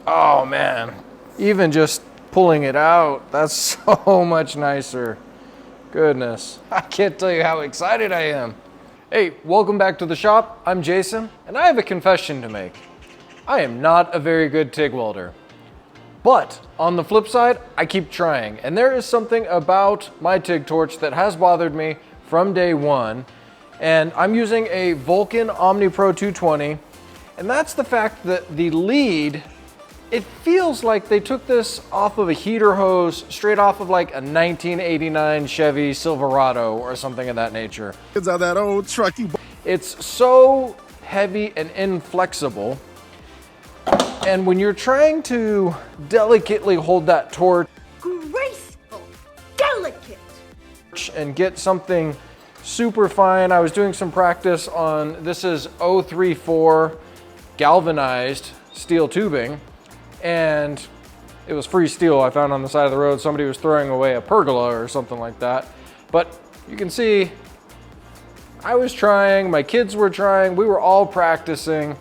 Oh man, even just pulling it out, that's so much nicer. Goodness, I can't tell you how excited I am. Hey, welcome back to the shop. I'm Jason, and I have a confession to make. I am not a very good TIG welder. But on the flip side, I keep trying, and there is something about my TIG torch that has bothered me from day one, and I'm using a Vulcan Omnipro 220, and that's the fact that the lead, it feels like they took this off of a heater hose straight off of like a 1989 Chevy Silverado or something of that nature. It's on that old truck you. It's so heavy and inflexible. And when you're trying to delicately hold that torch, Graceful, delicate, and get something super fine, I was doing some practice on, this is 034 galvanized steel tubing, and it was free steel I found on the side of the road. Somebody was throwing away a pergola or something like that. But you can see, I was trying, my kids were trying, we were all practicing.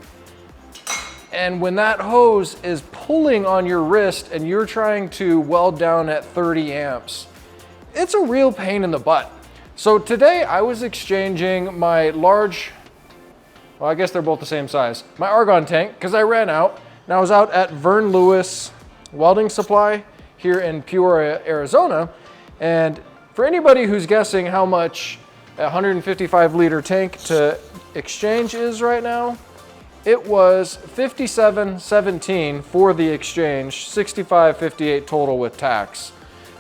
And when that hose is pulling on your wrist and you're trying to weld down at 30 amps, it's a real pain in the butt. So today I was exchanging my large, well, I guess they're both the same size, my argon tank, because I ran out. And I was out at Vern Lewis Welding Supply here in Peoria, Arizona. And for anybody who's guessing how much a 155 liter tank to exchange is right now, it was $57.17 for the exchange, $65.58 total with tax.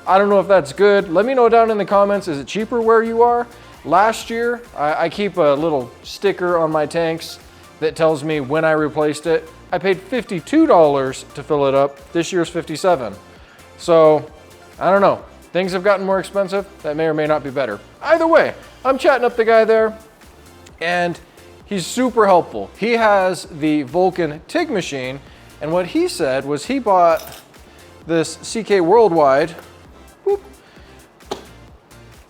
I don't know if that's good. Let me know down in the comments, is it cheaper where you are? Last year, I keep a little sticker on my tanks that tells me when I replaced it. I paid $52 to fill it up. This year's $57. So, I don't know. Things have gotten more expensive. That may or may not be better. Either way, I'm chatting up the guy there, and he's super helpful. He has the Vulcan TIG machine, and what he said was he bought this CK Worldwide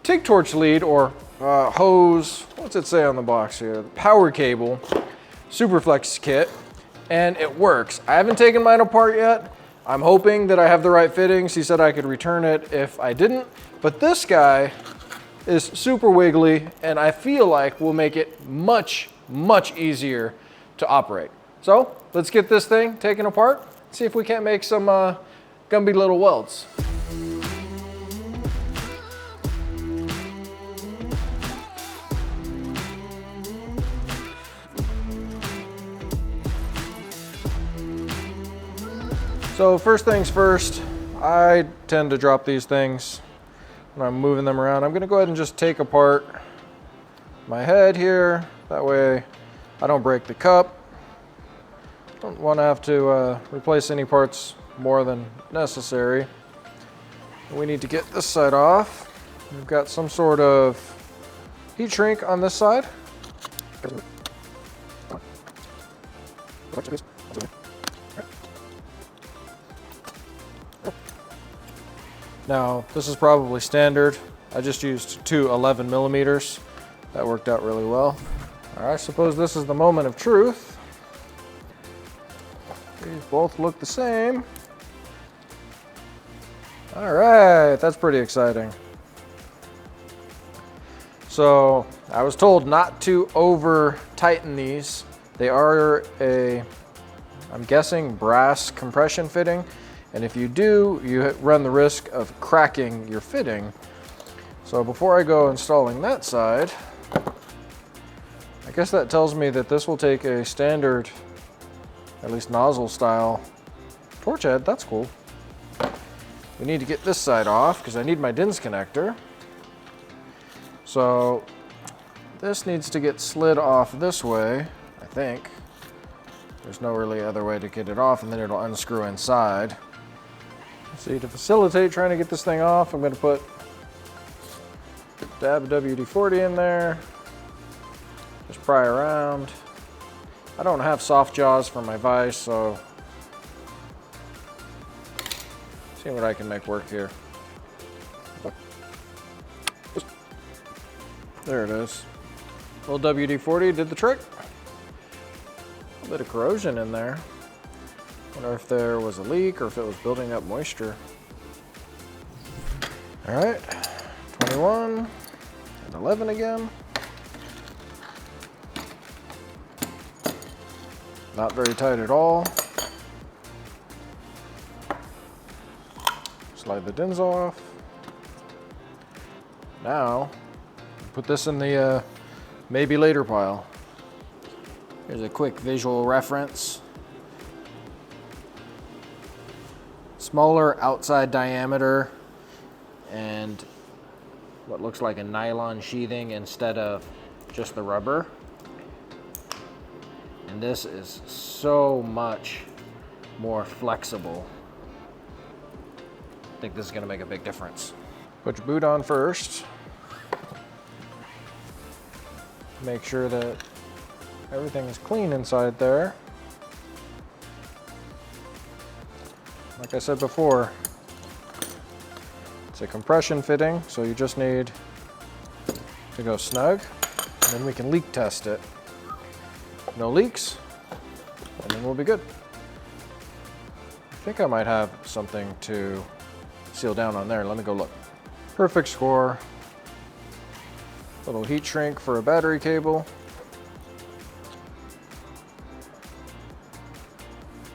TIG torch lead or hose, what's it say on the box here? Power cable, Superflex kit, and it works. I haven't taken mine apart yet. I'm hoping that I have the right fittings. He said I could return it if I didn't, but this guy is super wiggly, and I feel like will make it much easier to operate. So let's get this thing taken apart, see if we can't make some Gumby little welds. So first things first, I tend to drop these things when I'm moving them around. I'm gonna go ahead and just take apart my head here. That way I don't break the cup. Don't want to have to replace any parts more than necessary. We need to get this side off. We've got some sort of heat shrink on this side. Now, this is probably standard. I just used two 11 millimeters. That worked out really well. I suppose this is the moment of truth. These both look the same. All right, that's pretty exciting. So I was told not to over tighten these. They are I'm guessing brass compression fitting. And if you do, you run the risk of cracking your fitting. So before I go installing that side, I guess that tells me that this will take a standard, at least nozzle style torch head. That's cool. We need to get this side off because I need my DINS connector. So this needs to get slid off this way, I think. There's no really other way to get it off, and then it'll unscrew inside. See, to facilitate trying to get this thing off, I'm going to put a dab of WD-40 in there. Just pry around. I don't have soft jaws for my vise, so see what I can make work here. There it is. A little WD-40 did the trick. A bit of corrosion in there. Wonder if there was a leak or if it was building up moisture. All right, 21 and 11 again. Not very tight at all. Slide the DINs off. Now, put this in the maybe later pile. Here's a quick visual reference. Smaller outside diameter and what looks like a nylon sheathing instead of just the rubber. And this is so much more flexible. I think this is gonna make a big difference. Put your boot on first. Make sure that everything is clean inside there. Like I said before, it's a compression fitting, so you just need to go snug, and then we can leak test it. No leaks, and then we'll be good. I think I might have something to seal down on there. Let me go look. Perfect score. Little heat shrink for a battery cable.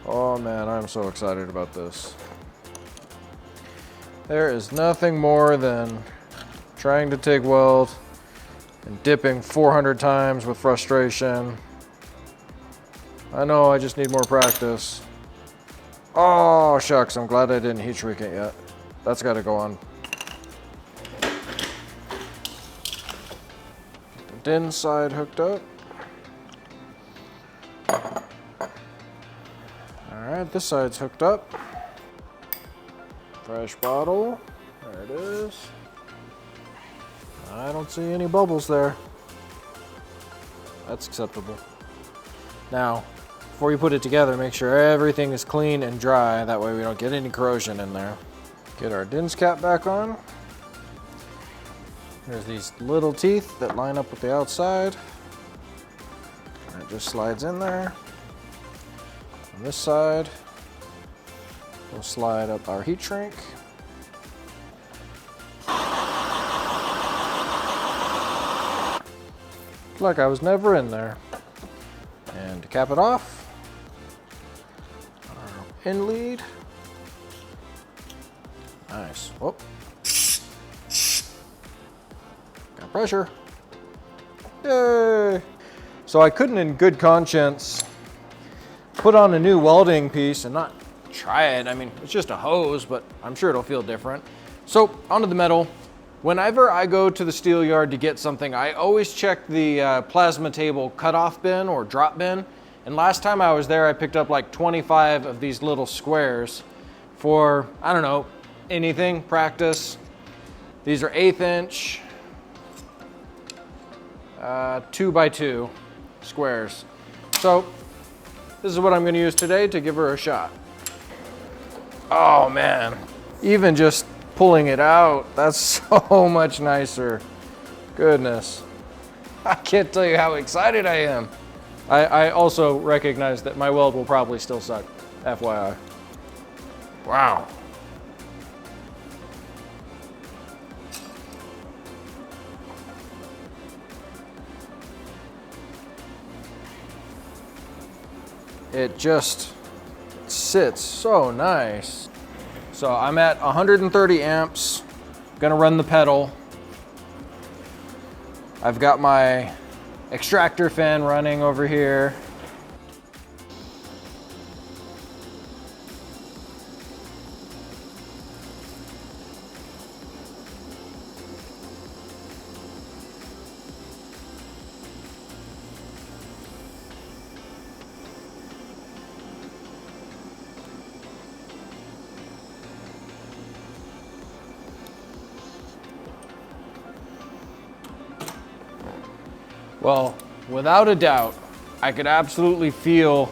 Oh man, I'm so excited about this. There is nothing more than trying to TIG weld and dipping 400 times with frustration. I know I just need more practice. Oh shucks, I'm glad I didn't heat shrink it yet. That's got to go on. Get the DIN side hooked up. Alright, this side's hooked up. Fresh bottle. There it is. I don't see any bubbles there. That's acceptable. Now, before you put it together, make sure everything is clean and dry. That way we don't get any corrosion in there. Get our DINS cap back on. There's these little teeth that line up with the outside. And it just slides in there. On this side, we'll slide up our heat shrink. Like I was never in there. And to cap it off, our in lead. Nice. Whoop. Got pressure. Yay! So I couldn't in good conscience put on a new welding piece and not try it. I mean, it's just a hose, but I'm sure it'll feel different. So onto the metal. Whenever I go to the steel yard to get something, I always check the plasma table cutoff bin or drop bin. And last time I was there, I picked up like 25 of these little squares for, I don't know, anything, practice. These are 1/8 inch, 2x2 squares. So this is what I'm gonna use today to give her a shot. Oh man, even just pulling it out, that's so much nicer. Goodness. I can't tell you how excited I am. I also recognize that my weld will probably still suck, FYI. Wow. It just sits so nice. So I'm at 130 amps, gonna run the pedal. I've got my extractor fan running over here. Well, without a doubt, I could absolutely feel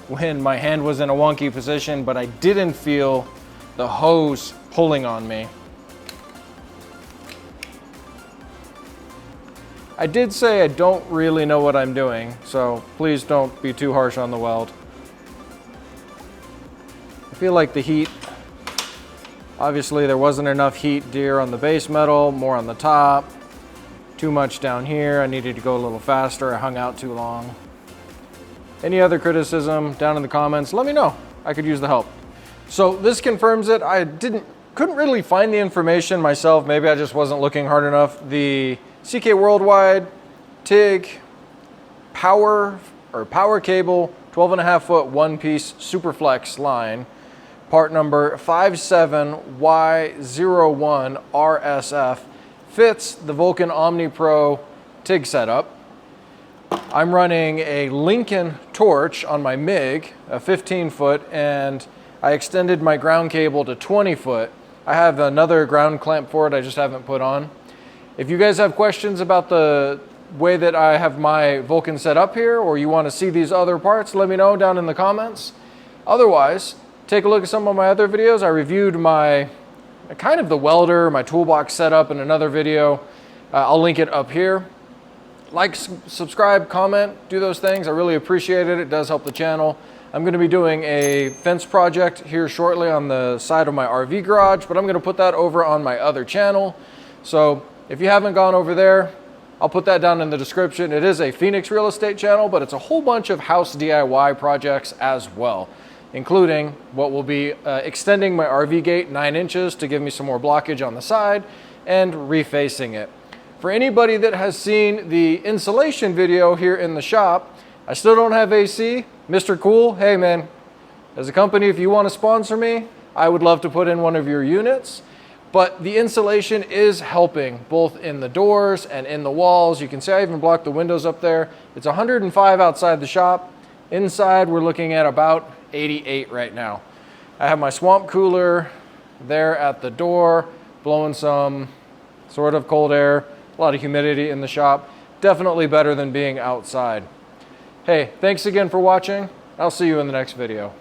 when my hand was in a wonky position, but I didn't feel the hose pulling on me. I did say I don't really know what I'm doing, so please don't be too harsh on the weld. feel like the heat, obviously there wasn't enough heat dear on the base metal, more on the top, too much down here. I needed to go a little faster. I hung out too long. Any other criticism down in the comments, let me know. I could use the help. So this confirms it. I couldn't really find the information myself. Maybe I just wasn't looking hard enough. The CK Worldwide TIG power cable, 12.5 foot one piece Superflex line, part number 57Y01RSF, fits the Vulcan Omnipro TIG setup. I'm running a Lincoln torch on my MIG, a 15 foot, and I extended my ground cable to 20 foot. I have another ground clamp for it I just haven't put on. If you guys have questions about the way that I have my Vulcan set up here, or you want to see these other parts, let me know down in the comments. Otherwise, take a look at some of my other videos. I reviewed my kind of the welder, my toolbox setup in another video. I'll link it up here. Like, subscribe, comment, do those things. I really appreciate it. It does help the channel. I'm going to be doing a fence project here shortly on the side of my RV garage, but I'm going to put that over on my other channel. So if you haven't gone over there, I'll put that down in the description. It is a Phoenix real estate channel, but it's a whole bunch of house DIY projects as well, including what will be extending my RV gate 9 inches to give me some more blockage on the side and refacing it. For anybody that has seen the insulation video here in the shop, I still don't have AC. Mr. Cool, hey man, as a company, if you want to sponsor me, I would love to put in one of your units. But the insulation is helping both in the doors and in the walls. You can see I even blocked the windows up there. It's 105 outside the shop. Inside, we're looking at about 88 right now. I have my swamp cooler there at the door, blowing some sort of cold air. A lot of humidity in the shop. Definitely better than being outside. Hey, thanks again for watching. I'll see you in the next video.